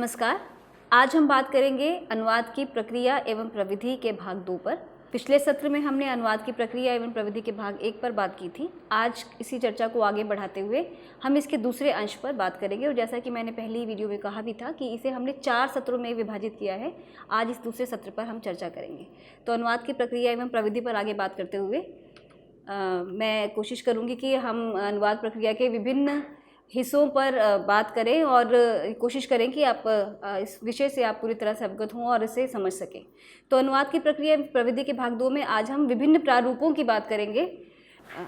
नमस्कार। आज हम बात करेंगे अनुवाद की प्रक्रिया एवं प्रविधि के भाग 2 पर। पिछले सत्र में हमने अनुवाद की प्रक्रिया एवं प्रविधि के भाग 1 पर बात की थी। आज इसी चर्चा को आगे बढ़ाते हुए हम इसके दूसरे अंश पर बात करेंगे और जैसा कि मैंने पहली वीडियो में कहा भी था कि इसे हमने 4 सत्रों में विभाजित किया है। आज इस दूसरे सत्र पर हम चर्चा करेंगे। तो अनुवाद की प्रक्रिया एवं प्रविधि पर आगे बात करते हुए मैं कोशिश करूँगी कि हम अनुवाद प्रक्रिया के विभिन्न हिस्सों पर बात करें और कोशिश करें कि आप इस विषय से आप पूरी तरह से अवगत हों और इसे समझ सकें। तो अनुवाद की प्रक्रिया प्रविधि के भाग 2 में आज हम विभिन्न प्रारूपों की बात करेंगे।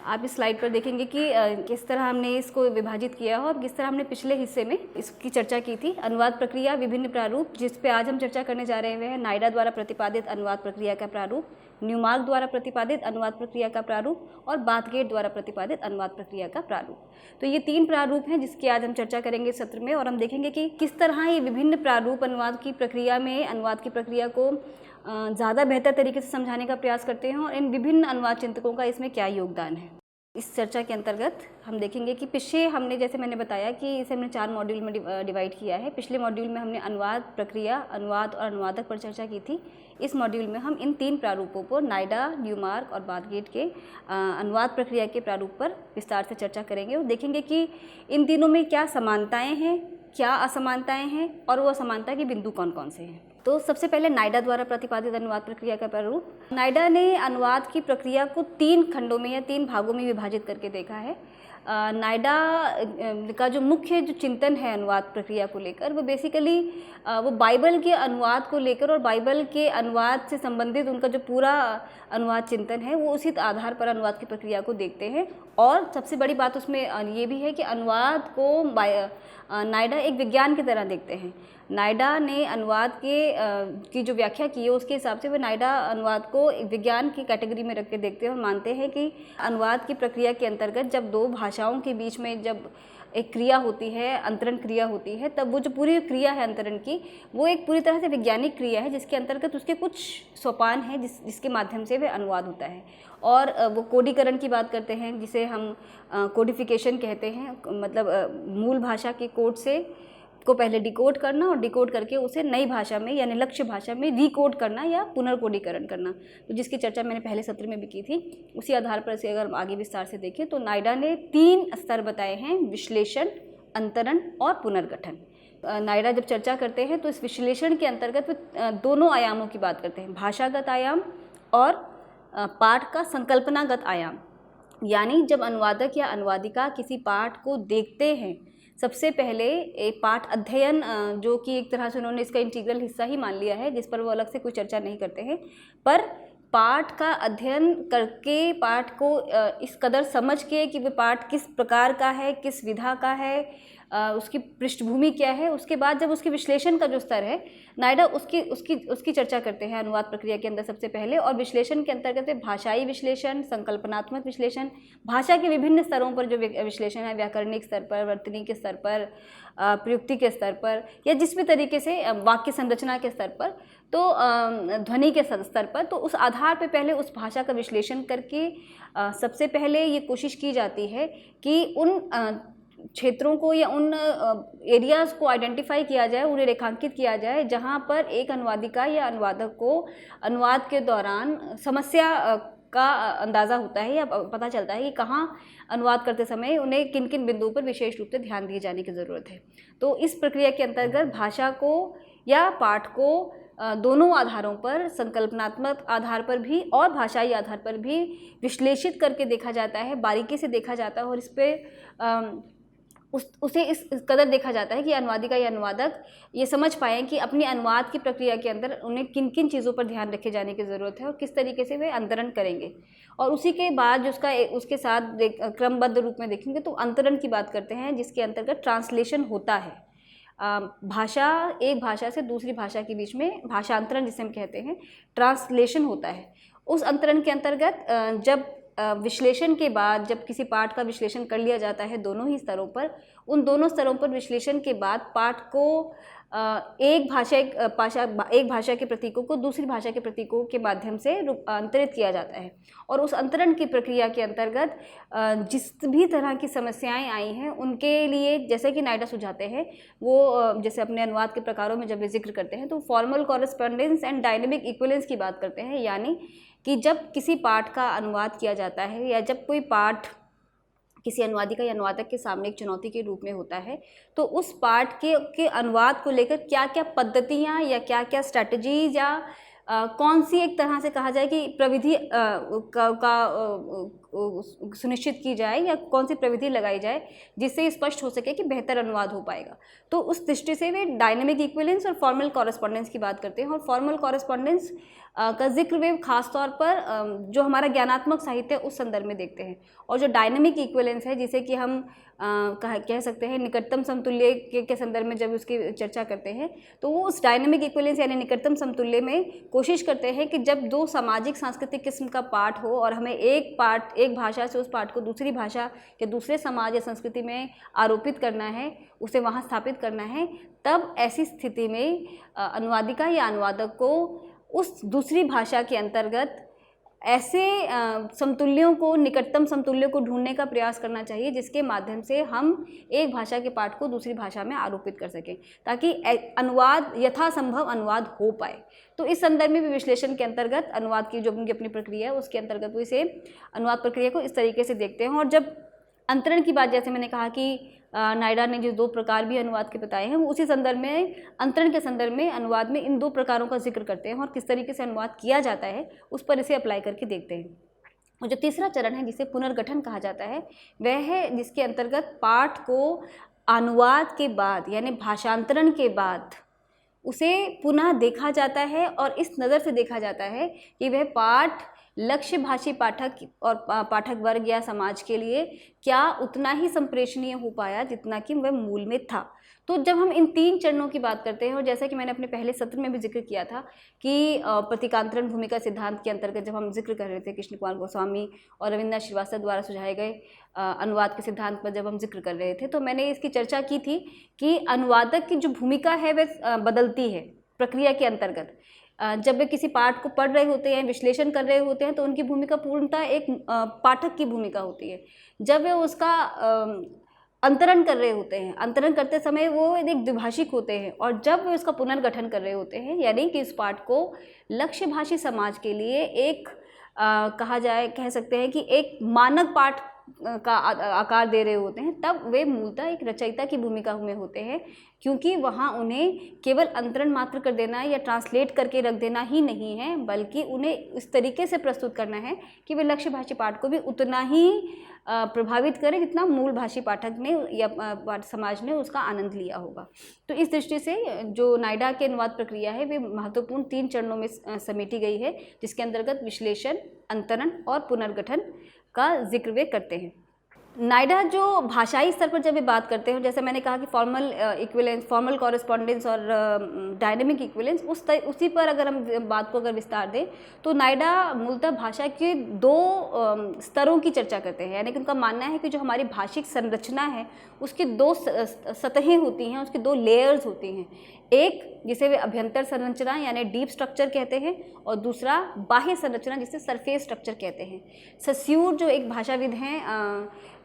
आप इस स्लाइड पर देखेंगे कि किस तरह हमने इसको विभाजित किया हो और किस तरह हमने पिछले हिस्से में इसकी चर्चा की थी। अनुवाद प्रक्रिया विभिन्न प्रारूप, जिस पे आज हम चर्चा करने जा रहे हैं नाइडा द्वारा प्रतिपादित अनुवाद प्रक्रिया का प्रारूप, न्यूमार्क द्वारा प्रतिपादित अनुवाद प्रक्रिया का प्रारूप और बाथगेट द्वारा प्रतिपादित अनुवाद प्रक्रिया का प्रारूप। तो ये 3 प्रारूप हैं जिसकी आज हम चर्चा करेंगे इस सत्र में और हम देखेंगे कि किस तरह ये विभिन्न प्रारूप अनुवाद की प्रक्रिया में अनुवाद की प्रक्रिया को ज़्यादा बेहतर तरीके से समझाने का प्रयास करते हैं और इन विभिन्न अनुवाद चिंतकों का इसमें क्या योगदान है। इस चर्चा के अंतर्गत हम देखेंगे कि पिछले हमने जैसे मैंने बताया कि इसे हमने 4 मॉड्यूल में डिवाइड किया है। पिछले मॉड्यूल में हमने अनुवाद प्रक्रिया, अनुवाद और अनुवादक पर चर्चा की थी। इस मॉड्यूल में हम इन 3 प्रारूपों पर नाइडा, न्यूमार्क और बाथगेट के अनुवाद प्रक्रिया के प्रारूप पर विस्तार से चर्चा करेंगे और देखेंगे कि इन तीनों में क्या समानताएँ हैं, क्या असमानताएँ हैं और वो असमानता के बिंदु कौन कौन से हैं। तो सबसे पहले नाइडा द्वारा प्रतिपादित अनुवाद प्रक्रिया का प्रारूप। नाइडा ने अनुवाद की प्रक्रिया को 3 खंडों में या 3 भागों में विभाजित करके देखा है। नाइडा का जो मुख्य चिंतन है अनुवाद प्रक्रिया को लेकर वो बेसिकली वो बाइबल के अनुवाद को लेकर और बाइबल के अनुवाद से संबंधित उनका जो पूरा अनुवाद चिंतन है वो उसी आधार पर अनुवाद की प्रक्रिया को देखते हैं। और सबसे बड़ी बात उसमें ये भी है कि अनुवाद को नाइडा एक विज्ञान की तरह देखते हैं। नाइडा ने अनुवाद की जो व्याख्या की है उसके हिसाब से वो नाइडा अनुवाद को एक विज्ञान की कैटेगरी में रख के देखते हैं और मानते हैं कि अनुवाद की प्रक्रिया के अंतर्गत जब 2 भाषाओं के बीच में जब एक क्रिया होती है, अंतरण क्रिया होती है, तब वो जो पूरी क्रिया है अंतरण की वो एक पूरी तरह से वैज्ञानिक क्रिया है जिसके अंतर्गत उसके कुछ सोपान हैं जिसके माध्यम से वह अनुवाद होता है। और वो कोडीकरण की बात करते हैं जिसे हम कोडिफिकेशन कहते हैं, मतलब मूल भाषा के कोड से को पहले डिकोड करना और डिकोड करके उसे नई भाषा में यानी लक्ष्य भाषा में रीकोड करना या पुनर्कोडीकरण करना, तो जिसकी चर्चा मैंने पहले सत्र में भी की थी। उसी आधार पर से अगर आगे विस्तार से देखें तो नाइडा ने 3 स्तर बताए हैं: विश्लेषण, अंतरण और पुनर्गठन। नाइडा जब चर्चा करते हैं तो इस विश्लेषण के अंतर्गत वो दोनों आयामों की बात करते हैं, भाषागत आयाम और पाठ का संकल्पनागत आयाम। यानी जब अनुवादक या अनुवादिका किसी पाठ को देखते हैं, सबसे पहले एक पाठ अध्ययन जो कि एक तरह से उन्होंने इसका इंटीग्रल हिस्सा ही मान लिया है, जिस पर वो अलग से कोई चर्चा नहीं करते हैं, पर पाठ का अध्ययन करके पाठ को इस कदर समझ के कि वो पाठ किस प्रकार का है, किस विधा का है, उसकी पृष्ठभूमि क्या है, उसके बाद जब उसके विश्लेषण का जो स्तर है नाइडा उसकी चर्चा करते हैं अनुवाद प्रक्रिया के अंदर सबसे पहले। और विश्लेषण के अंतर्गत भाषाई विश्लेषण, संकल्पनात्मक विश्लेषण, भाषा के विभिन्न स्तरों पर जो विश्लेषण है, व्याकरणिक स्तर पर, वर्तनी के स्तर पर, प्रयुक्ति के स्तर पर या जिस भी तरीके से वाक्य संरचना के स्तर पर, तो ध्वनि के स्तर पर, तो उस आधार पर पहले उस भाषा का विश्लेषण करके सबसे पहले ये कोशिश की जाती है कि उन क्षेत्रों को या उन एरियाज़ को आइडेंटिफाई किया जाए, उन्हें रेखांकित किया जाए जहां पर एक अनुवादिका या अनुवादक को अनुवाद के दौरान समस्या का अंदाज़ा होता है या पता चलता है कि कहाँ अनुवाद करते समय उन्हें किन किन बिंदुओं पर विशेष रूप से ध्यान दिए जाने की ज़रूरत है। तो इस प्रक्रिया के अंतर्गत भाषा को या पाठ को दोनों आधारों पर, संकल्पनात्मक आधार पर भी और भाषाई आधार पर भी विश्लेषित करके देखा जाता है, बारीकी से देखा जाता है और इस पर उसे इस कदर देखा जाता है कि अनुवादिका या अनुवादक ये समझ पाएँ कि अपनी अनुवाद की प्रक्रिया के अंदर उन्हें किन किन चीज़ों पर ध्यान रखे जाने की ज़रूरत है और किस तरीके से वे अंतरण करेंगे। और उसी के बाद जो उसके साथ क्रमबद्ध रूप में देखेंगे तो अंतरण की बात करते हैं, जिसके अंतर्गत ट्रांसलेशन होता है। एक भाषा से दूसरी भाषा के बीच में भाषांतरण जिसे हम कहते हैं, ट्रांसलेशन होता है। उस अंतरण के अंतर्गत जब विश्लेषण के बाद जब किसी पाठ का विश्लेषण कर लिया जाता है दोनों ही स्तरों पर, उन दोनों स्तरों पर विश्लेषण के बाद पाठ को एक भाषा के प्रतीकों को दूसरी भाषा के प्रतीकों के माध्यम से अंतरित किया जाता है। और उस अंतरण की प्रक्रिया के अंतर्गत जिस भी तरह की समस्याएं आई हैं उनके लिए, जैसे कि नायडा सुझाते हैं, वो जैसे अपने अनुवाद के प्रकारों में जब वे जिक्र करते हैं तो formal correspondence and dynamic equivalence की बात करते हैं। यानी कि जब किसी पाठ का अनुवाद किया जाता है या जब कोई पाठ किसी अनुवादिका या अनुवादक के सामने एक चुनौती के रूप में होता है, तो उस पाठ के अनुवाद को लेकर क्या क्या पद्धतियाँ या क्या क्या स्ट्रैटेजीज या कौन सी एक तरह से कहा जाए कि प्रविधि सुनिश्चित की जाए या कौन सी प्रविधि लगाई जाए जिससे स्पष्ट हो सके कि बेहतर अनुवाद हो पाएगा। तो उस दृष्टि से वे डायनेमिक इक्विवेलेंस और फॉर्मल कॉरेस्पॉन्डेंस की बात करते हैं। और फॉर्मल कॉरेस्पॉन्डेंस का जिक्र वे खासतौर पर जो हमारा ज्ञानात्मक साहित्य है उस संदर्भ में देखते हैं। और जो डायनेमिक इक्विवेलेंस है, जिसे कि हम कह सकते हैं निकटतम समतुल्य के संदर्भ में जब उसकी चर्चा करते हैं, तो वो उस डायनेमिक इक्विवेलेंस यानी निकटतम समतुल्य में कोशिश करते हैं कि जब दो सामाजिक सांस्कृतिक किस्म का पाठ हो और हमें एक भाषा से उस पाठ को दूसरी भाषा के दूसरे समाज या संस्कृति में आरोपित करना है, उसे वहाँ स्थापित करना है, तब ऐसी स्थिति में अनुवादिका या अनुवादक को उस दूसरी भाषा के अंतर्गत ऐसे समतुल्यों को, निकटतम समतुल्यों को ढूंढने का प्रयास करना चाहिए जिसके माध्यम से हम एक भाषा के पाठ को दूसरी भाषा में आरोपित कर सकें, ताकि अनुवाद यथासंभव अनुवाद हो पाए। तो इस संदर्भ में भी विश्लेषण के अंतर्गत अनुवाद की जो उनकी अपनी प्रक्रिया है उसके अंतर्गत वो इसे अनुवाद प्रक्रिया को इस तरीके से देखते हैं। और जब अंतरण की बात, जैसे मैंने कहा कि नायडा ने जो दो प्रकार भी अनुवाद के बताए हैं, वो उसी संदर्भ में अंतरण के संदर्भ में अनुवाद में इन दो प्रकारों का जिक्र करते हैं और किस तरीके से अनुवाद किया जाता है उस पर इसे अप्लाई करके देखते हैं। और जो तीसरा चरण है जिसे पुनर्गठन कहा जाता है, वह है जिसके अंतर्गत पाठ को अनुवाद के बाद यानी भाषांतरण के बाद उसे पुनः देखा जाता है और इस नज़र से देखा जाता है कि वह पाठ लक्ष्य भाषी पाठक और पाठक वर्ग या समाज के लिए क्या उतना ही संप्रेषणीय हो पाया जितना कि वह मूल में था। तो जब हम इन तीन चरणों की बात करते हैं, और जैसा कि मैंने अपने पहले सत्र में भी जिक्र किया था कि प्रतीकांतरण भूमिका सिद्धांत के अंतर्गत जब हम जिक्र कर रहे थे कृष्ण कुमार गोस्वामी और रविन्द्रनाथ श्रीवास्तव द्वारा सुझाए गए अनुवाद के सिद्धांत पर जब हम जिक्र कर रहे थे, तो मैंने इसकी चर्चा की थी कि अनुवादक की जो भूमिका है वह बदलती है प्रक्रिया के अंतर्गत। जब वे किसी पाठ को पढ़ रहे होते हैं, विश्लेषण कर रहे होते हैं, तो उनकी भूमिका पूर्णतः एक पाठक की भूमिका होती है। जब वे उसका अंतरण कर रहे होते हैं, अंतरण करते समय वो एक द्विभाषिक होते हैं, और जब वे उसका पुनर्गठन कर रहे होते हैं यानी कि इस पाठ को लक्ष्य भाषी समाज के लिए एक कह सकते हैं कि एक मानक पाठ का आकार दे रहे होते हैं, तब वे मूलतः एक रचयिता की भूमिका में होते हैं, क्योंकि वहाँ उन्हें केवल अंतरण मात्र कर देना या ट्रांसलेट करके रख देना ही नहीं है, बल्कि उन्हें इस तरीके से प्रस्तुत करना है कि वे लक्ष्य भाषी पाठ को भी उतना ही प्रभावित करें जितना मूल भाषी पाठक ने या समाज ने उसका आनंद लिया होगा। तो इस दृष्टि से जो नायडा के अनुवाद प्रक्रिया है वे महत्वपूर्ण 3 चरणों में समेटी गई है, जिसके अंतर्गत विश्लेषण, अंतरण और पुनर्गठन का जिक्र वे करते हैं। नायडा जो भाषाई स्तर पर जब वे बात करते हैं, जैसे मैंने कहा कि फॉर्मल इक्विवेलेंस, फॉर्मल कॉरेस्पॉन्डेंस और डायनेमिक इक्विवेलेंस, उसी पर अगर हम बात को विस्तार दें तो नायडा मूलतः भाषा के 2 स्तरों की चर्चा करते हैं। यानी कि उनका मानना है कि जो हमारी भाषिक संरचना है उसकी 2 सतहें होती हैं, उसकी 2 लेयर्स होती हैं। एक जिसे वे अभ्यंतर संरचना यानी डीप स्ट्रक्चर कहते हैं, और दूसरा बाह्य संरचना जिसे सरफेस स्ट्रक्चर कहते हैं। सस्यूर जो एक भाषाविद हैं,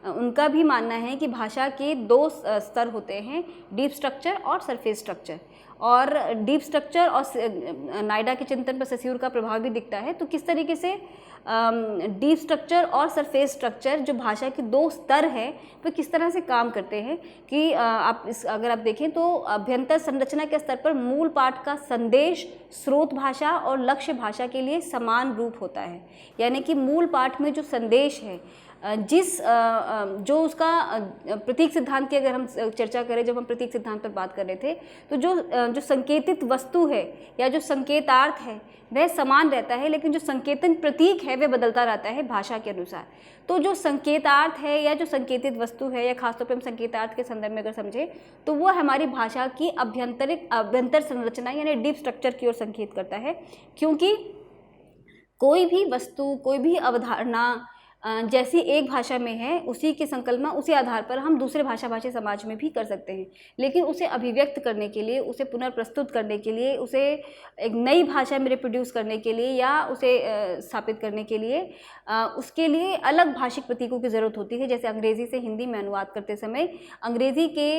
उनका भी मानना है कि भाषा के 2 स्तर होते हैं, डीप स्ट्रक्चर और सरफेस स्ट्रक्चर। और डीप स्ट्रक्चर और नायडा के चिंतन पर सस्यूर का प्रभाव भी दिखता है। तो किस तरीके से डीप स्ट्रक्चर और सरफेस स्ट्रक्चर जो भाषा के 2 स्तर हैं वो किस तरह से काम करते हैं कि अगर आप देखें तो अभ्यंतर संरचना के स्तर पर मूल पाठ का संदेश स्रोत भाषा और लक्ष्य भाषा के लिए समान रूप होता है। यानी कि मूल पाठ में जो संदेश है, जो उसका प्रतीक सिद्धांत की अगर हम चर्चा करें, जब हम प्रतीक सिद्धांत पर बात कर रहे थे, तो जो संकेतित वस्तु है या जो संकेतार्थ है वह समान रहता है, लेकिन जो संकेतन प्रतीक है वह बदलता रहता है भाषा के अनुसार। तो जो संकेतार्थ है या जो संकेतित वस्तु है, या खासतौर पर हम संकेतार्थ के संदर्भ में अगर समझें तो वो हमारी भाषा की अभ्यंतर संरचना यानी डीप स्ट्रक्चर की ओर संकेत करता है। क्योंकि कोई भी वस्तु, कोई भी अवधारणा जैसी एक भाषा में है उसी के संकल्पना उसी आधार पर हम दूसरे भाषी समाज में भी कर सकते हैं, लेकिन उसे अभिव्यक्त करने के लिए, उसे पुनर्प्रस्तुत करने के लिए, उसे एक नई भाषा में रिप्रोड्यूस करने के लिए या उसे स्थापित करने के लिए उसके लिए अलग भाषिक प्रतीकों की ज़रूरत होती है। जैसे अंग्रेज़ी से हिंदी में अनुवाद करते समय अंग्रेज़ी के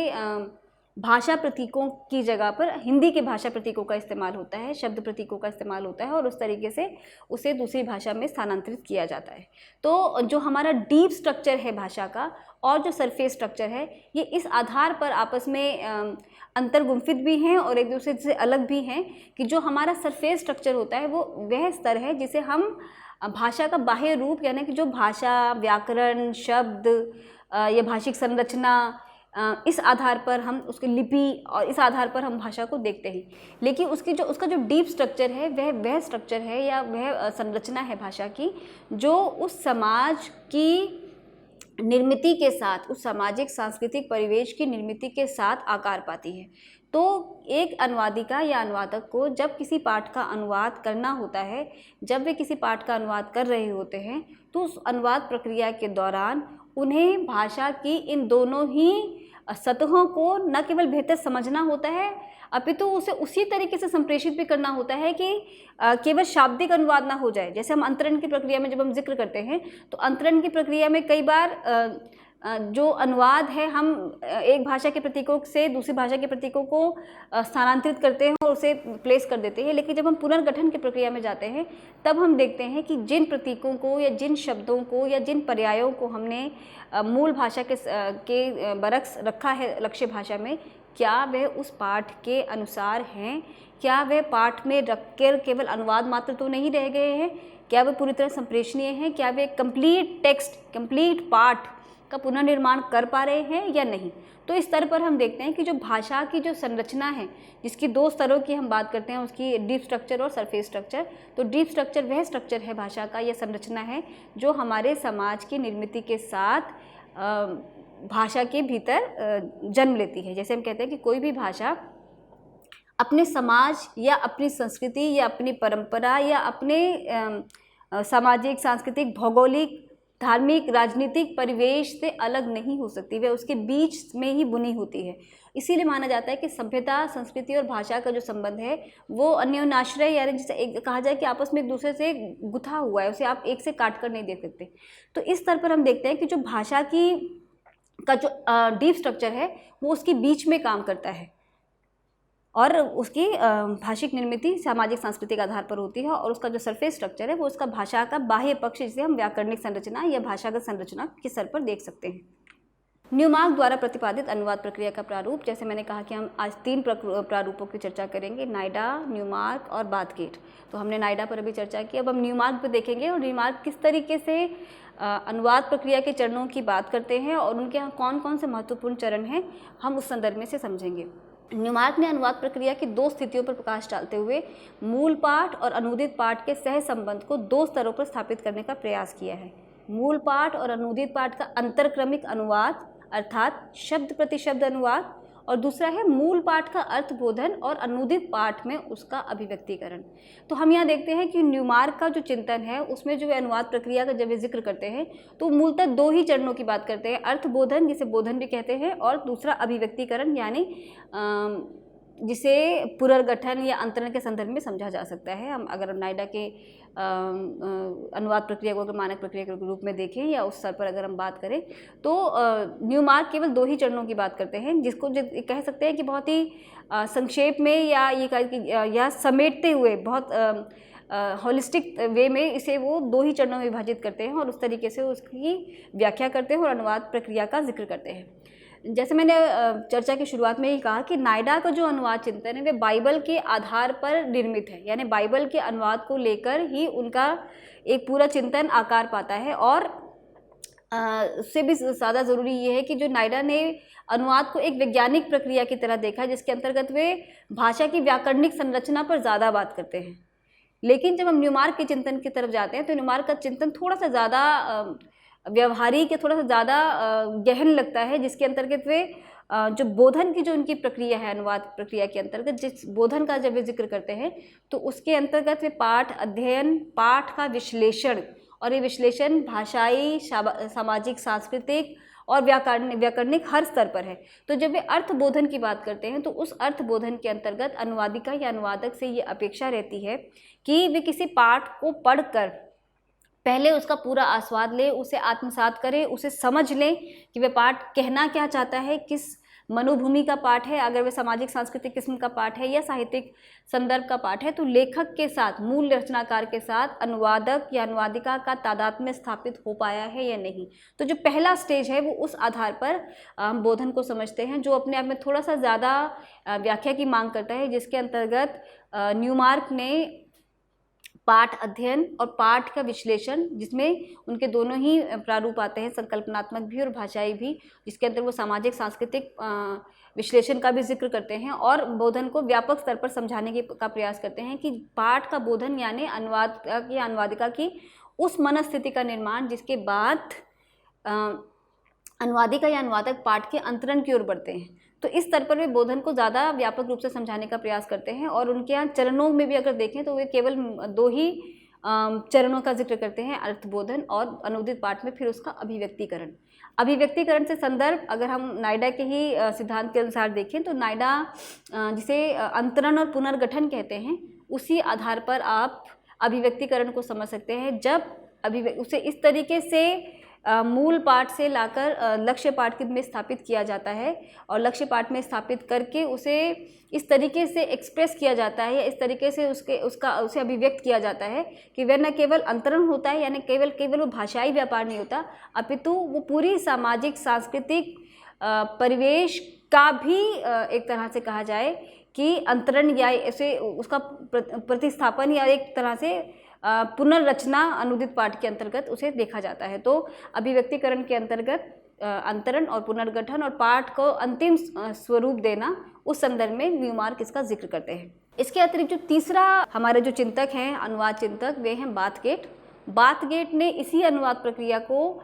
भाषा प्रतीकों की जगह पर हिंदी के भाषा प्रतीकों का इस्तेमाल होता है, शब्द प्रतीकों का इस्तेमाल होता है और उस तरीके से उसे दूसरी भाषा में स्थानांतरित किया जाता है। तो जो हमारा डीप स्ट्रक्चर है भाषा का और जो सरफेस स्ट्रक्चर है, ये इस आधार पर आपस में अंतर्गुम्फित भी हैं और एक दूसरे से अलग भी हैं कि जो हमारा सरफेस स्ट्रक्चर होता है वो वह स्तर है जिसे हम भाषा का बाह्य रूप, यानी कि जो भाषा, व्याकरण, शब्द या भाषिक संरचना, इस आधार पर हम उसकी लिपि और इस आधार पर हम भाषा को देखते हैं। लेकिन उसका जो डीप स्ट्रक्चर है वह स्ट्रक्चर है या वह संरचना है भाषा की, जो उस समाज की निर्मिति के साथ, उस सामाजिक सांस्कृतिक परिवेश की निर्मिति के साथ आकार पाती है। तो एक अनुवादिका या अनुवादक को जब किसी पाठ का अनुवाद करना होता है, जब वे किसी पाठ का अनुवाद कर रहे होते हैं, तो उस अनुवाद प्रक्रिया के दौरान उन्हें भाषा की इन दोनों ही सतहों को न केवल बेहतर समझना होता है, अपितु उसे उसी तरीके से संप्रेषित भी करना होता है कि केवल शाब्दिक अनुवाद ना हो जाए। जैसे हम अंतरण की प्रक्रिया में जब हम जिक्र करते हैं, तो अंतरण की प्रक्रिया में कई बार जो अनुवाद है, हम एक भाषा के प्रतीकों से दूसरी भाषा के प्रतीकों को स्थानांतरित करते हैं और उसे प्लेस कर देते हैं। लेकिन जब हम पुनर्गठन की प्रक्रिया में जाते हैं, तब हम देखते हैं कि जिन प्रतीकों को या जिन शब्दों को या जिन पर्यायों को हमने मूल भाषा के बरक्स रखा है लक्ष्य भाषा में, क्या वह उस पाठ के अनुसार हैं, क्या वह पाठ में रखकर केवल अनुवाद मात्र तो नहीं रह गए हैं, क्या वे पूरी तरह संप्रेषणीय हैं, क्या वे कंप्लीट टेक्स्ट, कंप्लीट पाठ का पुनर्निर्माण कर पा रहे हैं या नहीं। तो इस स्तर पर हम देखते हैं कि जो भाषा की जो संरचना है, जिसकी दो स्तरों की हम बात करते हैं, उसकी डीप स्ट्रक्चर और सरफेस स्ट्रक्चर। तो डीप स्ट्रक्चर वह स्ट्रक्चर है भाषा का, यह संरचना है जो हमारे समाज की निर्मिति के साथ भाषा के भीतर जन्म लेती है। जैसे हम कहते हैं कि कोई भी भाषा अपने समाज या अपनी संस्कृति या अपनी परंपरा या अपने सामाजिक, सांस्कृतिक, भौगोलिक, धार्मिक, राजनीतिक परिवेश से अलग नहीं हो सकती, वह उसके बीच में ही बुनी होती है। इसीलिए माना जाता है कि सभ्यता, संस्कृति और भाषा का जो संबंध है वो अन्योन्याश्रय, यानी जिसे एक कहा जाए कि आपस में एक दूसरे से गुथा हुआ है, उसे आप एक से काट कर नहीं देख सकते। तो इस स्तर पर हम देखते हैं कि जो भाषा का जो डीप स्ट्रक्चर है वो उसके बीच में काम करता है और उसकी भाषिक निर्मिति सामाजिक सांस्कृतिक आधार पर होती है, और उसका जो सरफेस स्ट्रक्चर है वो उसका भाषा का बाह्य पक्ष, जिसे हम व्याकरणिक संरचना या भाषागत संरचना के स्तर पर देख सकते हैं। न्यूमार्क द्वारा प्रतिपादित अनुवाद प्रक्रिया का प्रारूप, जैसे मैंने कहा कि हम आज 3 प्रारूपों की चर्चा करेंगे, नाइडा, न्यूमार्क और बाथगेट। तो हमने नाइडा पर अभी चर्चा की, अब हम न्यूमार्क पर देखेंगे और न्यूमार्क किस तरीके से अनुवाद प्रक्रिया के चरणों की बात करते हैं और उनके यहाँ कौन कौन से महत्वपूर्ण चरण हैं, हम उस संदर्भ में से समझेंगे। न्यूमार्क ने अनुवाद प्रक्रिया की 2 स्थितियों पर प्रकाश डालते हुए मूल पाठ और अनूदित पाठ के सह संबंध को 2 स्तरों पर स्थापित करने का प्रयास किया है। मूल पाठ और अनूदित पाठ का अंतरक्रमिक अनुवाद अर्थात शब्द प्रति शब्द अनुवाद, और दूसरा है मूल पाठ का अर्थबोधन और अनूदित पाठ में उसका अभिव्यक्तिकरण। तो हम यहाँ देखते हैं कि न्यूमार्क का जो चिंतन है उसमें जो अनुवाद प्रक्रिया का जब वे जिक्र करते हैं तो मूलतः 2 ही चरणों की बात करते हैं, अर्थबोधन जिसे बोधन भी कहते हैं, और दूसरा अभिव्यक्तिकरण, यानी जिसे पुनर्गठन या अंतरण के संदर्भ में समझा जा सकता है। हम अगर नाइडा के अनुवाद प्रक्रिया को अगर मानक प्रक्रिया के रूप में देखें या उस स्तर पर अगर हम बात करें, तो न्यूमार्क केवल 2 ही चरणों की बात करते हैं, जिसको कह सकते हैं कि बहुत ही संक्षेप में या ये कह कि या समेटते हुए बहुत होलिस्टिक वे में इसे वो 2 ही चरणों में विभाजित करते हैं और उस तरीके से उसकी व्याख्या करते हैं और अनुवाद प्रक्रिया का जिक्र करते हैं। जैसे मैंने चर्चा की शुरुआत में ही कहा कि नाइडा का जो अनुवाद चिंतन है वे बाइबल के आधार पर निर्मित है, यानी बाइबल के अनुवाद को लेकर ही उनका एक पूरा चिंतन आकार पाता है। और उससे भी ज़्यादा ज़रूरी ये है कि जो नाइडा ने अनुवाद को एक वैज्ञानिक प्रक्रिया की तरह देखा, जिसके अंतर्गत वे भाषा की व्याकरणिक संरचना पर ज़्यादा बात करते हैं। लेकिन जब हम न्यूमार्क के चिंतन की तरफ जाते हैं तो न्यूमार्क का चिंतन थोड़ा सा ज़्यादा व्यवहारिक या थोड़ा सा ज़्यादा गहन लगता है, जिसके अंतर्गत वे जो बोधन की जो उनकी प्रक्रिया है, अनुवाद प्रक्रिया के अंतर्गत जिस बोधन का जब वे जिक्र करते हैं तो उसके अंतर्गत वे पाठ अध्ययन, पाठ का विश्लेषण और ये विश्लेषण भाषाई, सामाजिक, सांस्कृतिक और व्याकरणिक हर स्तर पर है। तो जब वे अर्थबोधन की बात करते हैं तो उस अर्थबोधन के अंतर्गत अनुवादिका या अनुवादक से ये अपेक्षा रहती है कि वे किसी पाठ को पढ़कर पहले उसका पूरा आस्वाद ले, उसे आत्मसात करें, उसे समझ लें कि वह पाठ कहना क्या चाहता है, किस मनोभूमि का पाठ है, अगर वह सामाजिक सांस्कृतिक किस्म का पाठ है या साहित्यिक संदर्भ का पाठ है, तो लेखक के साथ, मूल रचनाकार के साथ अनुवादक या अनुवादिका का तादात्म्य स्थापित हो पाया है या नहीं। तो जो पहला स्टेज है वो उस आधार पर हम बोधन को समझते हैं, जो अपने आप में थोड़ा सा ज़्यादा व्याख्या की मांग करता है, जिसके अंतर्गत न्यूमार्क ने पाठ अध्ययन और पाठ का विश्लेषण, जिसमें उनके दोनों ही प्रारूप आते हैं, संकल्पनात्मक भी और भाषाई भी, जिसके अंदर वो सामाजिक सांस्कृतिक विश्लेषण का भी जिक्र करते हैं और बोधन को व्यापक स्तर पर समझाने का प्रयास करते हैं कि पाठ का बोधन यानी अनुवादक या अनुवादिका की उस मनस्थिति का निर्माण जिसके बाद अनुवादिका या अनुवादक पाठ के अंतरण की ओर बढ़ते हैं। तो इस स्तर पर वे बोधन को ज़्यादा व्यापक रूप से समझाने का प्रयास करते हैं और उनके यहाँ चरणों में भी अगर देखें तो वे केवल 2 ही चरणों का जिक्र करते हैं, अर्थबोधन और अनुदित पाठ में फिर उसका अभिव्यक्तिकरण। अभिव्यक्तिकरण से संदर्भ अगर हम नायडा के ही सिद्धांत के अनुसार देखें तो नायडा जिसे अंतरण और पुनर्गठन कहते हैं, उसी आधार पर आप अभिव्यक्तिकरण को समझ सकते हैं। जब उसे इस तरीके से मूल पाठ से लाकर लक्ष्य पाठ में स्थापित किया जाता है और लक्ष्य पाठ में स्थापित करके उसे इस तरीके से एक्सप्रेस किया जाता है या इस तरीके से उसे अभिव्यक्त किया जाता है कि वह न केवल अंतरण होता है, यानी केवल वो भाषाई व्यापार नहीं होता, अपितु वो पूरी सामाजिक सांस्कृतिक परिवेश का भी एक तरह से कहा जाए कि अंतरण या ऐसे उसका प्रतिस्थापन या एक तरह से पुनर्रचना अनुदित पाठ के अंतर्गत उसे देखा जाता है। तो अभिव्यक्तिकरण के अंतर्गत अंतरण और पुनर्गठन और पाठ को अंतिम स्वरूप देना, उस संदर्भ में न्यूमार्क इसका जिक्र करते हैं। इसके अतिरिक्त जो तीसरा हमारे जो चिंतक हैं, अनुवाद चिंतक, वे हैं बाथगेट। बाथगेट ने इसी अनुवाद प्रक्रिया को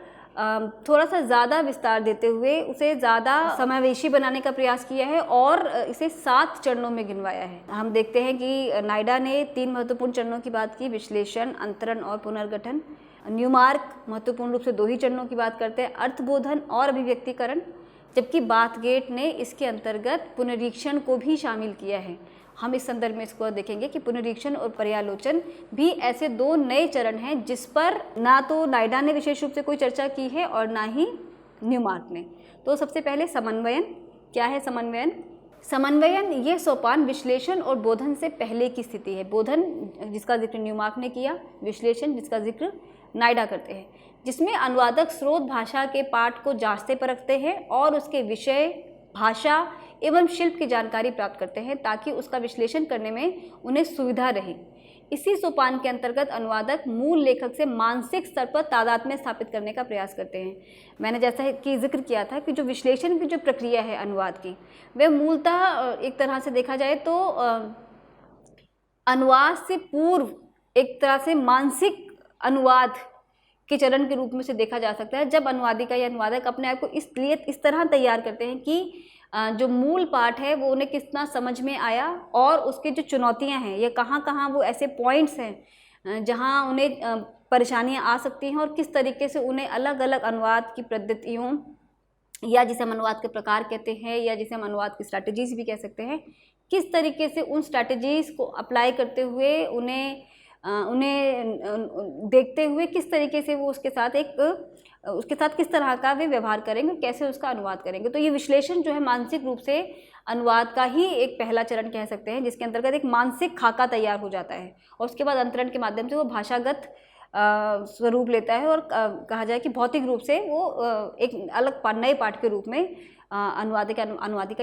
थोड़ा सा ज़्यादा विस्तार देते हुए उसे ज़्यादा समावेशी बनाने का प्रयास किया है और इसे 7 चरणों में गिनवाया है। हम देखते हैं कि नायडा ने 3 महत्वपूर्ण चरणों की बात की, विश्लेषण, अंतरण और पुनर्गठन। न्यूमार्क महत्वपूर्ण रूप से 2 ही चरणों की बात करते हैं, अर्थबोधन और अभिव्यक्तिकरण, जबकि बाथगेट ने इसके अंतर्गत पुनरीक्षण को भी शामिल किया है। हम इस संदर्भ में इसको देखेंगे कि पुनरीक्षण और पर्यालोचन भी ऐसे 2 नए चरण हैं जिस पर ना तो नायडा ने विशेष रूप से कोई चर्चा की है और ना ही न्यूमार्क ने। तो सबसे पहले समन्वयन। क्या है समन्वयन? समन्वयन ये सोपान विश्लेषण और बोधन से पहले की स्थिति है। बोधन जिसका जिक्र न्यूमार्क ने किया, विश्लेषण जिसका जिक्र नायडा करते हैं, जिसमें अनुवादक स्रोत भाषा के पाठ को जांचते परखते हैं और उसके विषय, भाषा एवं शिल्प की जानकारी प्राप्त करते हैं ताकि उसका विश्लेषण करने में उन्हें सुविधा रहे। इसी सोपान के अंतर्गत अनुवादक मूल लेखक से मानसिक स्तर पर तादात्म्य स्थापित करने का प्रयास करते हैं। मैंने जैसा कि जिक्र किया था कि जो विश्लेषण की जो प्रक्रिया है अनुवाद की, वह मूलतः एक तरह से देखा जाए तो अनुवाद से पूर्व एक तरह से मानसिक अनुवाद के चरण के रूप में से देखा जा सकता है, जब अनुवादिका या अनुवादक अपने आप को इस तरह तैयार करते हैं कि जो मूल पाठ है वो उन्हें कितना समझ में आया और उसकी जो चुनौतियां हैं, ये कहाँ वो ऐसे पॉइंट्स हैं जहाँ उन्हें परेशानियां आ सकती हैं और किस तरीके से उन्हें अलग अलग अनुवाद की पद्धतियों या जिसे हम अनुवाद के प्रकार कहते हैं या जिसे हम अनुवाद की स्ट्रैटेजीज भी कह सकते हैं, किस तरीके से उन स्ट्रैटेजीज को अप्लाई करते हुए उन्हें देखते हुए किस तरीके से वो उसके साथ किस तरह का वे व्यवहार करेंगे, कैसे उसका अनुवाद करेंगे। तो ये विश्लेषण जो है मानसिक रूप से अनुवाद का ही एक पहला चरण कह सकते हैं, जिसके अंतर्गत एक मानसिक खाका तैयार हो जाता है और उसके बाद अंतरण के माध्यम से वो भाषागत स्वरूप लेता है और कहा जाए कि भौतिक रूप से वो एक अलग नए पाठ के रूप में अनुवादिका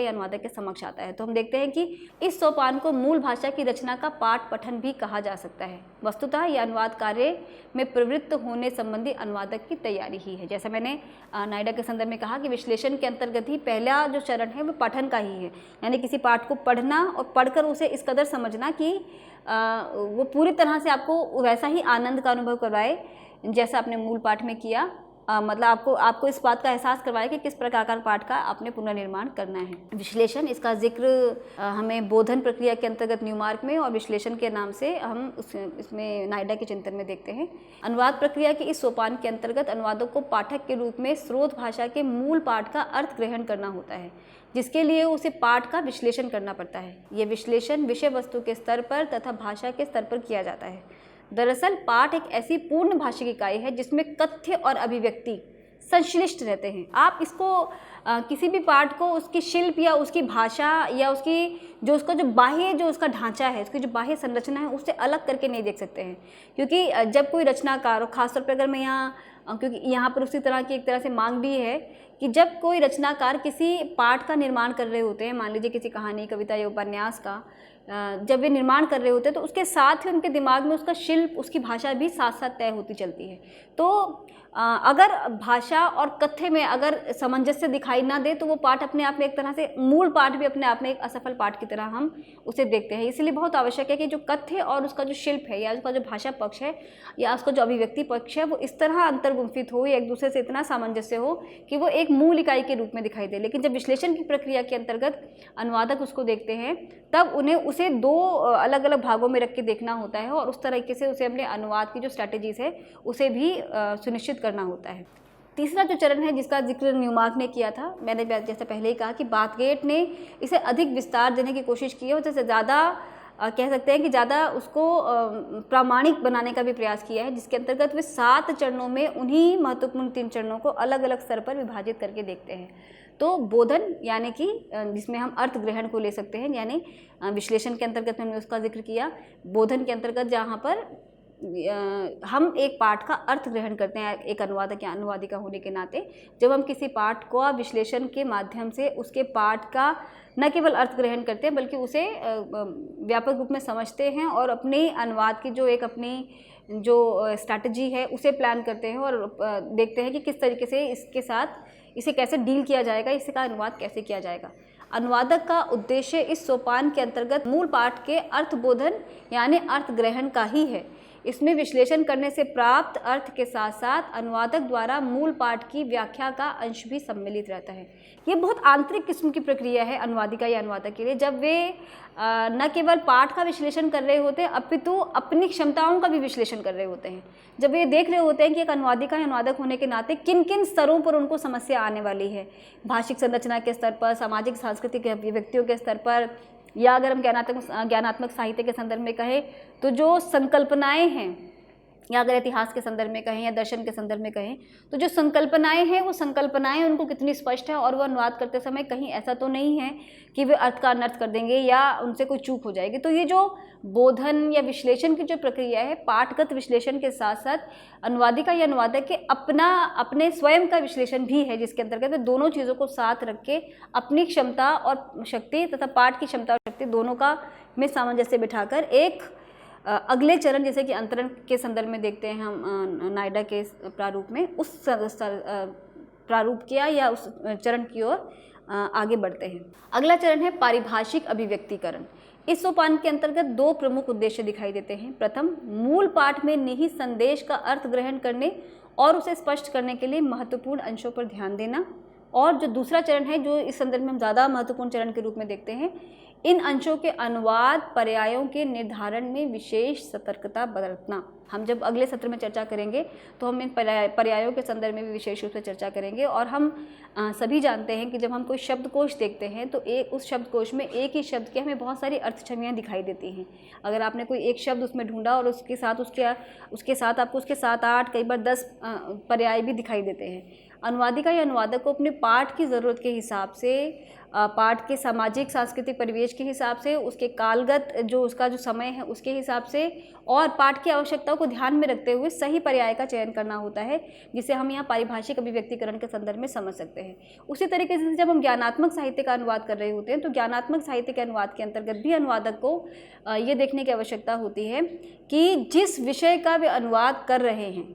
या अनुवादक के समक्ष आता है। तो हम देखते हैं कि इस सोपान को मूल भाषा की रचना का पाठ पठन भी कहा जा सकता है। वस्तुतः यह अनुवाद कार्य में प्रवृत्त होने संबंधी अनुवादक की तैयारी ही है। जैसा मैंने नायडा के संदर्भ में कहा कि विश्लेषण के अंतर्गत ही पहला जो चरण है वो पठन का ही है, यानी किसी पाठ को पढ़ना और पढ़कर उसे इस कदर समझना कि वो पूरी तरह से आपको वैसा ही आनंद का अनुभव करवाए जैसा आपने मूल पाठ में किया। मतलब आपको इस बात का एहसास करवाए कि किस प्रकार का पाठ का आपने पुनर्निर्माण करना है। विश्लेषण, इसका जिक्र हमें बोधन प्रक्रिया के अंतर्गत न्यूमार्क में और विश्लेषण के नाम से हम इसमें नायडा के चिंतन में देखते हैं। अनुवाद प्रक्रिया के इस सोपान के अंतर्गत अनुवादक को पाठक के रूप में स्रोत भाषा के मूल पाठ का अर्थ ग्रहण करना होता है, जिसके लिए उसे पाठ का विश्लेषण करना पड़ता है। यह विश्लेषण विषय वस्तु के स्तर पर तथा भाषा के स्तर पर किया जाता है। दरअसल पाठ एक ऐसी पूर्ण भाषिक इकाई है जिसमें कथ्य और अभिव्यक्ति संश्लिष्ट रहते हैं। आप इसको किसी भी पाठ को उसकी शिल्प या उसकी भाषा या उसका जो बाह्य जो उसका ढांचा है, उसकी जो बाह्य संरचना है, उससे अलग करके नहीं देख सकते हैं। क्योंकि जब कोई रचनाकार, और खासतौर पर अगर मैं क्योंकि यहाँ पर उसी तरह की एक तरह से मांग भी है कि जब कोई रचनाकार किसी पाठ का निर्माण कर रहे होते हैं, मान लीजिए किसी कहानी, कविता या उपन्यास का जब वे निर्माण कर रहे होते हैं, तो उसके साथ ही उनके दिमाग में उसका शिल्प, उसकी भाषा भी साथ साथ तय होती चलती है। तो अगर भाषा और कथ्य में अगर सामंजस्य दिखाई ना दे तो वो पाठ अपने आप में एक तरह से, मूल पाठ भी अपने आप में एक असफल पाठ की तरह हम उसे देखते हैं। इसलिए बहुत आवश्यक है कि जो कथ्य और उसका जो शिल्प है या उसका जो भाषा पक्ष है या उसका जो अभिव्यक्ति पक्ष है वो इस तरह अंतर्गुम्फित हो या एक दूसरे से इतना सामंजस्य हो कि वो एक मूल इकाई के रूप में दिखाई दे। लेकिन जब विश्लेषण की प्रक्रिया के अंतर्गत अनुवादक उसको देखते हैं तब उन्हें उसे दो अलग अलग भागों में रख के देखना होता है और उस तरीके से उसे अपने अनुवाद की जो स्ट्रैटेजीज है उसे भी सुनिश्चित करना होता है। तीसरा जो चरण है जिसका जिक्र न्यूमार्क ने किया था, मैंने जैसे पहले ही कहा कि बाथगेट ने इसे अधिक विस्तार देने की कोशिश की है और जैसे ज़्यादा कह सकते हैं कि ज़्यादा उसको प्रामाणिक बनाने का भी प्रयास किया है, जिसके अंतर्गत वे 7 चरणों में उन्हीं महत्वपूर्ण 3 चरणों को अलग अलग स्तर पर विभाजित करके देखते हैं। तो बोधन यानी कि जिसमें हम अर्थ ग्रहण को ले सकते हैं, यानी विश्लेषण के अंतर्गत हमने उसका जिक्र किया। बोधन के अंतर्गत जहाँ पर हम एक पाठ का अर्थ ग्रहण करते हैं, एक अनुवादक या अनुवादिका होने के नाते जब हम किसी पाठ को विश्लेषण के माध्यम से उसके पाठ का न केवल अर्थ ग्रहण करते हैं बल्कि उसे व्यापक रूप में समझते हैं और अपने अनुवाद की जो एक अपनी जो स्ट्रैटेजी है उसे प्लान करते हैं और देखते हैं कि किस तरीके से इसके साथ इसे कैसे डील किया जाएगा, इसका अनुवाद कैसे किया जाएगा। अनुवादक का उद्देश्य इस सोपान के अंतर्गत मूल पाठ के अर्थबोधन यानी अर्थ ग्रहण का ही है। इसमें विश्लेषण करने से प्राप्त अर्थ के साथ साथ अनुवादक द्वारा मूल पाठ की व्याख्या का अंश भी सम्मिलित रहता है। ये बहुत आंतरिक किस्म की प्रक्रिया है अनुवादिका या अनुवादक के लिए, जब वे न केवल पाठ का विश्लेषण कर रहे होते हैं अपितु अपनी क्षमताओं का भी विश्लेषण कर रहे होते हैं। जब वे देख रहे होते हैं कि एक अनुवादिका या अनुवादक होने के नाते किन किन स्तरों पर उनको समस्या आने वाली है, भाषिक संरचना के स्तर पर, सामाजिक सांस्कृतिक अभिव्यक्तियों के स्तर पर, या अगर हम ज्ञानात्मक साहित्य के संदर्भ में कहें तो जो संकल्पनाएं हैं, या अगर इतिहास के संदर्भ में कहें या दर्शन के संदर्भ में कहें तो जो संकल्पनाएं हैं वो संकल्पनाएं उनको कितनी स्पष्ट है और वह अनुवाद करते समय कहीं ऐसा तो नहीं है कि वे अर्थ का अनर्थ कर देंगे या उनसे कोई चूक हो जाएगी। तो ये जो बोधन या विश्लेषण की जो प्रक्रिया है, पाठगत विश्लेषण के साथ साथ अनुवादिका या अनुवादक के अपने स्वयं का विश्लेषण भी है, जिसके अंतर्गत वे दोनों चीज़ों को साथ रख के अपनी क्षमता और शक्ति तथा पाठ की क्षमता और शक्ति दोनों का में सामंजस्य बिठाकर एक अगले चरण जैसे कि अंतरण के संदर्भ में देखते हैं हम नायडा के प्रारूप में, उस प्रारूप किया या उस चरण की ओर आगे बढ़ते हैं। अगला चरण है पारिभाषिक अभिव्यक्तिकरण। इस सोपान के अंतर्गत 2 प्रमुख उद्देश्य दिखाई देते हैं। प्रथम, मूल पाठ में निहित संदेश का अर्थ ग्रहण करने और उसे स्पष्ट करने के लिए महत्वपूर्ण अंशों पर ध्यान देना, और जो दूसरा चरण है जो इस संदर्भ में हम ज़्यादा महत्वपूर्ण चरण के रूप में देखते हैं, इन अंशों के अनुवाद पर्यायों के निर्धारण में विशेष सतर्कता बरतना। हम जब अगले सत्र में चर्चा करेंगे तो हम इन पर्यायों के संदर्भ में भी विशेष रूप से चर्चा करेंगे। और हम सभी जानते हैं कि जब हम कोई शब्दकोश देखते हैं तो उस शब्दकोश में एक ही शब्द के हमें बहुत सारी अर्थ छवियाँ दिखाई देती हैं। अगर आपने कोई एक शब्द उसमें ढूंढा और उसके साथ आपको उसके 7-8 कई बार 10 पर्याय भी दिखाई देते हैं। अनुवादिका या अनुवादक को अपने पाठ की ज़रूरत के हिसाब से, पाठ के सामाजिक सांस्कृतिक परिवेश के हिसाब से, उसके कालगत जो उसका जो समय है उसके हिसाब से और पाठ की आवश्यकताओं को ध्यान में रखते हुए सही पर्याय का चयन करना होता है, जिसे हम यहाँ पारिभाषिक अभिव्यक्तिकरण के संदर्भ में समझ सकते हैं। उसी तरीके से जब हम ज्ञानात्मक साहित्य का अनुवाद कर रहे होते हैं तो ज्ञानात्मक साहित्य के अनुवाद के अंतर्गत भी अनुवादक को ये देखने की आवश्यकता होती है कि जिस विषय का वे अनुवाद कर रहे हैं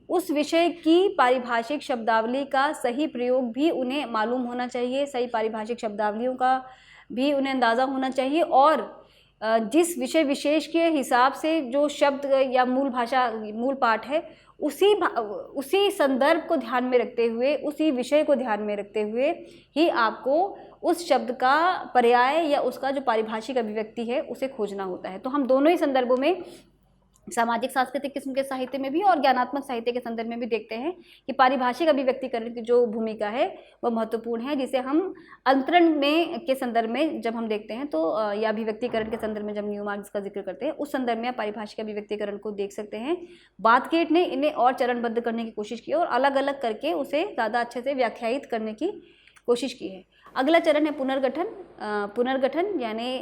उस विषय की पारिभाषिक शब्दावली का सही प्रयोग भी उन्हें मालूम होना चाहिए, सही पारिभाषिक शब्दावलियों का भी उन्हें अंदाज़ा होना चाहिए, और जिस विषय विशेष के हिसाब से जो शब्द या मूल पाठ है उसी संदर्भ को ध्यान में रखते हुए, उसी विषय को ध्यान में रखते हुए ही आपको उस शब्द का पर्याय या उसका जो पारिभाषिक अभिव्यक्ति है उसे खोजना होता है। तो हम दोनों ही संदर्भों में, सामाजिक सांस्कृतिक किस्म के साहित्य में भी और ज्ञानात्मक साहित्य के संदर्भ में भी देखते हैं कि पारिभाषिक अभिव्यक्तिकरण की जो भूमिका है वह महत्वपूर्ण है, जिसे हम अंतरण में के संदर्भ में जब हम देखते हैं तो या अभिव्यक्तिकरण के संदर्भ में जब न्यूमार्क का जिक्र करते हैं उस संदर्भ में पारिभाषिक अभिव्यक्तिकरण को देख सकते हैं। बाथगेट ने इन्हें और चरणबद्ध करने की कोशिश की और अलग अलग करके उसे ज़्यादा अच्छे से व्याख्यायित करने की कोशिश की है। अगला चरण है पुनर्गठन यानी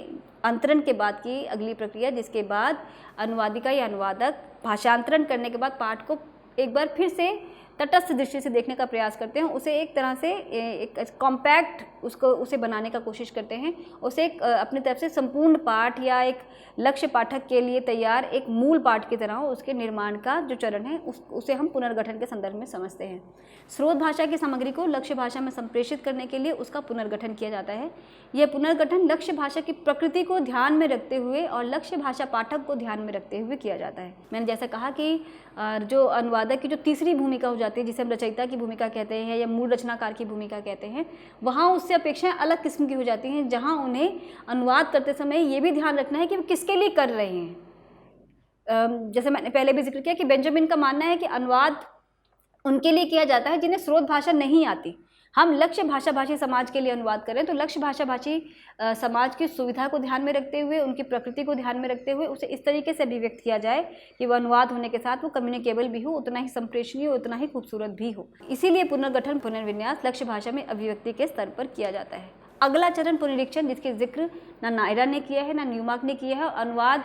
अंतरण के बाद की अगली प्रक्रिया, जिसके बाद अनुवादिका या अनुवादक भाषांतरण करने के बाद पाठ को एक बार फिर से तटस्थ दृष्टि से देखने का प्रयास करते हैं, उसे एक तरह से एक कॉम्पैक्ट उसे बनाने का कोशिश करते हैं, उसे एक अपनी तरफ से संपूर्ण पाठ या एक लक्ष्य पाठक के लिए तैयार एक मूल पाठ की तरह उसके निर्माण का जो चरण है उसे हम पुनर्गठन के संदर्भ में समझते हैं। स्रोत भाषा की सामग्री को लक्ष्य भाषा में संप्रेषित करने के लिए उसका पुनर्गठन किया जाता है। यह पुनर्गठन लक्ष्य भाषा की प्रकृति को ध्यान में रखते हुए और लक्ष्य भाषा पाठक को ध्यान में रखते हुए किया जाता है। मैंने जैसा कहा कि जो अनुवादक की जो तीसरी भूमिका हो जाती है, जिसे हम रचयिता की भूमिका कहते हैं या मूल रचनाकार की भूमिका कहते हैं, वहाँ उससे अपेक्षाएं अलग किस्म की हो जाती हैं, जहाँ उन्हें अनुवाद करते समय ये भी ध्यान रखना है कि वो किसके लिए कर रहे हैं। जैसे मैंने पहले भी जिक्र किया कि बेंजामिन का मानना है कि अनुवाद उनके लिए किया जाता है जिन्हें स्रोत भाषा नहीं आती। हम लक्ष्य भाषा भाषी समाज के लिए अनुवाद करें तो लक्ष्य भाषा भाषी समाज की सुविधा को ध्यान में रखते हुए, उनकी प्रकृति को ध्यान में रखते हुए उसे इस तरीके से अभिव्यक्त किया जाए कि वह अनुवाद होने के साथ वो कम्युनिकेबल भी हो, उतना ही संप्रेषणीय हो, उतना ही खूबसूरत भी हो। इसीलिए पुनर्गठन पुनर्विन्यास लक्ष्य भाषा में अभिव्यक्ति के स्तर पर किया जाता है। अगला चरण पुनरीक्षण, जिसके जिक्र ना नायरा ने किया है ना न्यूमार्क ने किया है। अनुवाद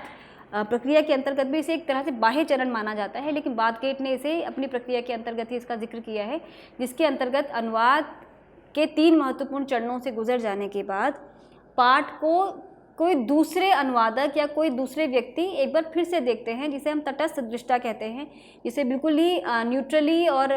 प्रक्रिया के अंतर्गत भी इसे एक तरह से बाह्य चरण माना जाता है, लेकिन बाथगेट ने इसे अपनी प्रक्रिया के अंतर्गत ही इसका जिक्र किया है, जिसके अंतर्गत अनुवाद के 3 महत्वपूर्ण चरणों से गुजर जाने के बाद पाठ को कोई दूसरे अनुवादक या कोई दूसरे व्यक्ति एक बार फिर से देखते हैं, जिसे हम तटस्थ दृष्टा कहते हैं, जिसे बिल्कुल ही न्यूट्रली और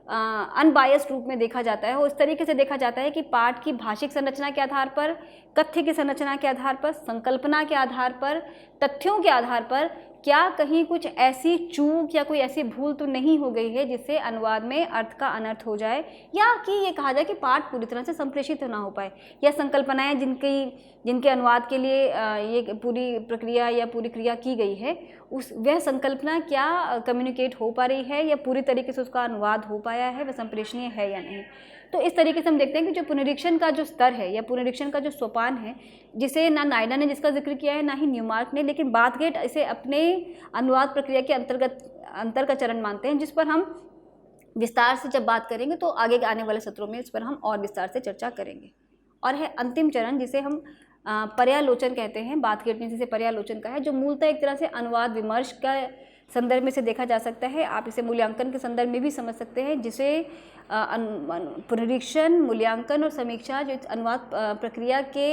अनबायस्ड रूप में देखा जाता है। और इस तरीके से देखा जाता है कि पाठ की भाषिक संरचना के आधार पर, कथ्य की संरचना के आधार पर, संकल्पना के आधार पर, तथ्यों के आधार पर क्या कहीं कुछ ऐसी चूक या कोई ऐसी भूल तो नहीं हो गई है जिससे अनुवाद में अर्थ का अनर्थ हो जाए, या कि ये कहा जाए कि पाठ पूरी तरह से संप्रेषित ना हो पाए, या संकल्पनाएं जिनके अनुवाद के लिए ये पूरी प्रक्रिया या पूरी क्रिया की गई है वह संकल्पना क्या कम्युनिकेट हो पा रही है या पूरी तरीके से उसका अनुवाद हो पाया है, वह संप्रेषणीय है या नहीं। तो इस तरीके से हम देखते हैं कि जो पुनरीक्षण का जो स्तर है या पुनरीक्षण का जो सोपान है, जिसे ना नायडा ने जिसका जिक्र किया है ना ही न्यूमार्क ने, लेकिन बाथगेट इसे अपने अनुवाद प्रक्रिया के अंतर का चरण मानते हैं, जिस पर हम विस्तार से जब बात करेंगे तो आगे आने वाले सत्रों में इस पर हम और विस्तार से चर्चा करेंगे। और है अंतिम चरण, जिसे हम पर्यालोचन कहते हैं। बाथगेट ने जिसे पर्यालोचन कहा है, जो मूलतः एक तरह से अनुवाद विमर्श का संदर्भ में से देखा जा सकता है। आप इसे मूल्यांकन के संदर्भ में भी समझ सकते हैं, जिसे पुनरीक्षण, मूल्यांकन और समीक्षा जो अनुवाद प्रक्रिया के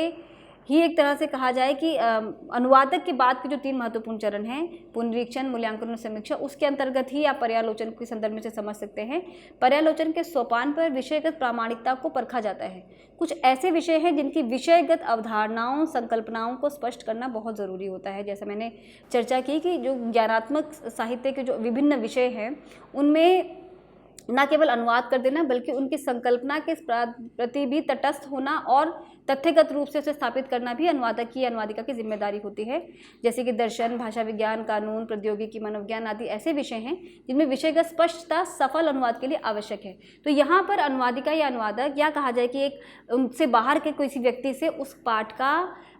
ही एक तरह से कहा जाए कि अनुवादक के बाद के जो 3 महत्वपूर्ण चरण हैं, पुनरीक्षण, मूल्यांकन और समीक्षा, उसके अंतर्गत ही आप पर्यालोचन के संदर्भ में से समझ सकते हैं। पर्यालोचन के सोपान पर विषयगत प्रामाणिकता को परखा जाता है। कुछ ऐसे विषय हैं जिनकी विषयगत अवधारणाओं, संकल्पनाओं को स्पष्ट करना बहुत ज़रूरी होता है। जैसे मैंने चर्चा की कि जो ज्ञानात्मक साहित्य के जो विभिन्न विषय हैं उनमें न केवल अनुवाद कर देना बल्कि उनकी संकल्पना के प्रति भी तटस्थ होना और तथ्यगत रूप से उसे स्थापित करना भी अनुवादक की, अनुवादिका की जिम्मेदारी होती है। जैसे कि दर्शन, भाषा विज्ञान, कानून, प्रौद्योगिकी, मनोविज्ञान आदि ऐसे विषय हैं जिनमें विषयगत स्पष्टता सफल अनुवाद के लिए आवश्यक है। तो यहाँ पर अनुवादिका या अनुवादक, या कहा जाए कि एक उनसे बाहर के किसी व्यक्ति से उस पाठ का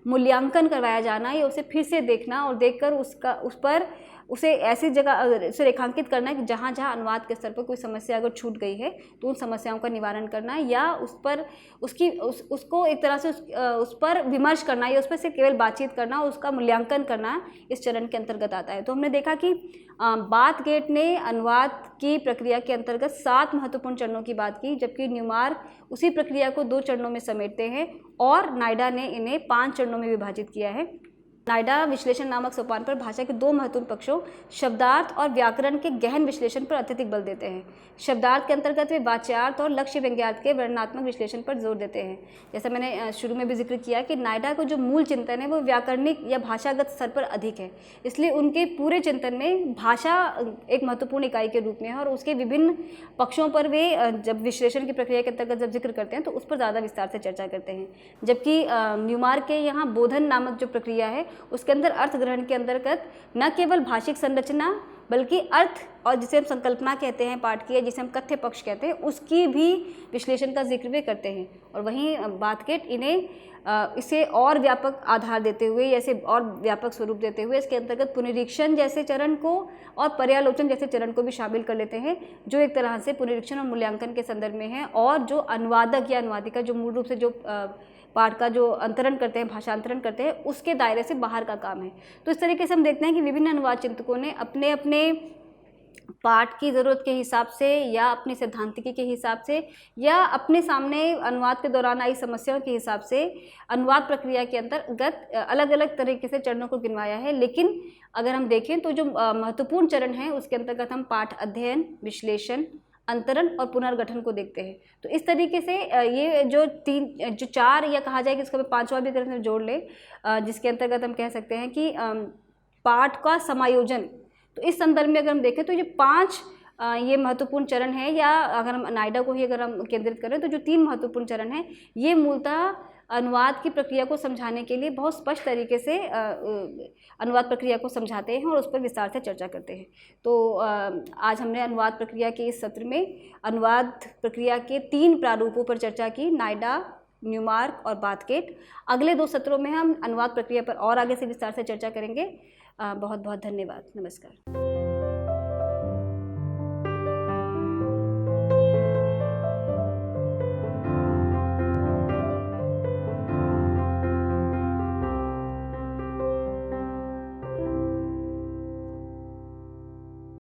मूल्यांकन करवाया जाना या उसे फिर से देखना और देखकर उस पर उसे ऐसी जगह उसे रेखांकित करना है कि जहाँ जहाँ अनुवाद के स्तर पर कोई समस्या अगर छूट गई है तो उन समस्याओं का निवारण करना है, या उस पर उसको एक तरह से उस पर विमर्श करना या उस पर से केवल बातचीत करना और उसका मूल्यांकन करना इस चरण के अंतर्गत आता है। तो हमने देखा कि बाथगेट ने अनुवाद की प्रक्रिया के अंतर्गत 7 महत्वपूर्ण चरणों की बात की, जबकि न्यूमार्क उसी प्रक्रिया को 2 चरणों में समेटते हैं और नायडा ने इन्हें 5 चरणों में विभाजित किया है। नायडा विश्लेषण नामक सोपान पर भाषा के दो महत्वपूर्ण पक्षों शब्दार्थ और व्याकरण के गहन विश्लेषण पर अत्यधिक बल देते हैं। शब्दार्थ के अंतर्गत वे वाच्यार्थ और लक्ष्य व्यंग्यार्थ के वर्णनात्मक विश्लेषण पर जोर देते हैं। जैसा मैंने शुरू में भी जिक्र किया कि नायडा को जो मूल चिंतन है वो व्याकरणिक या भाषागत स्तर पर अधिक है, इसलिए उनके पूरे चिंतन में भाषा एक महत्वपूर्ण इकाई के रूप में है और उसके विभिन्न पक्षों पर वे जब विश्लेषण की प्रक्रिया के अंतर्गत जब जिक्र करते हैं तो उस पर ज़्यादा विस्तार से चर्चा करते हैं। जबकि न्यूमार्क के यहाँ बोधन नामक जो प्रक्रिया है उसके अंदर अर्थ ग्रहण के अंतर्गत न केवल भाषिक संरचना बल्कि अर्थ और जिसे हम संकल्पना कहते हैं पाठ की, जिसे हम कथ्य पक्ष कहते हैं, उसकी भी विश्लेषण का जिक्र भी करते हैं। और वहीं बाथकेट इन्हें इसे और व्यापक आधार देते हुए, ऐसे और व्यापक स्वरूप देते हुए इसके अंतर्गत पुनरीक्षण जैसे चरण को और पर्यालोचन जैसे चरण को भी शामिल कर लेते हैं, जो एक तरह से पुनरीक्षण और मूल्यांकन के संदर्भ में है और जो अनुवादक या अनुवादिका जो मूल रूप से जो पाठ का जो अंतरण करते हैं, भाषांतरण करते हैं, उसके दायरे से बाहर का काम है। तो इस तरीके से हम देखते हैं कि विभिन्न अनुवाद चिंतकों ने अपने अपने पाठ की ज़रूरत के हिसाब से या अपनी सैद्धांतिकी के हिसाब से या अपने सामने अनुवाद के दौरान आई समस्याओं के हिसाब से अनुवाद प्रक्रिया के अंतर्गत अलग अलग तरीके से चरणों को गिनवाया है। लेकिन अगर हम देखें तो जो महत्वपूर्ण चरण है उसके अंतर्गत हम पाठ अध्ययन, विश्लेषण, अंतरण और पुनर्गठन को देखते हैं। तो इस तरीके से ये जो चार या कहा जाए कि इसको पांचवा भी अगर हम जोड़ ले, जिसके अंतर्गत हम कह सकते हैं कि पाठ का समायोजन, तो इस संदर्भ में अगर हम देखें तो ये पांच ये महत्वपूर्ण चरण है, या अगर हम नायडा को ही अगर हम केंद्रित करें तो जो तीन महत्वपूर्ण चरण हैं ये मूलतः अनुवाद की प्रक्रिया को समझाने के लिए बहुत स्पष्ट तरीके से अनुवाद प्रक्रिया को समझाते हैं और उस पर विस्तार से चर्चा करते हैं। तो आज हमने अनुवाद प्रक्रिया के इस सत्र में अनुवाद प्रक्रिया के तीन प्रारूपों पर चर्चा की, नायडा, न्यूमार्क और बाथकेट। अगले 2 सत्रों में हम अनुवाद प्रक्रिया पर और आगे से विस्तार से चर्चा करेंगे। बहुत बहुत धन्यवाद। नमस्कार।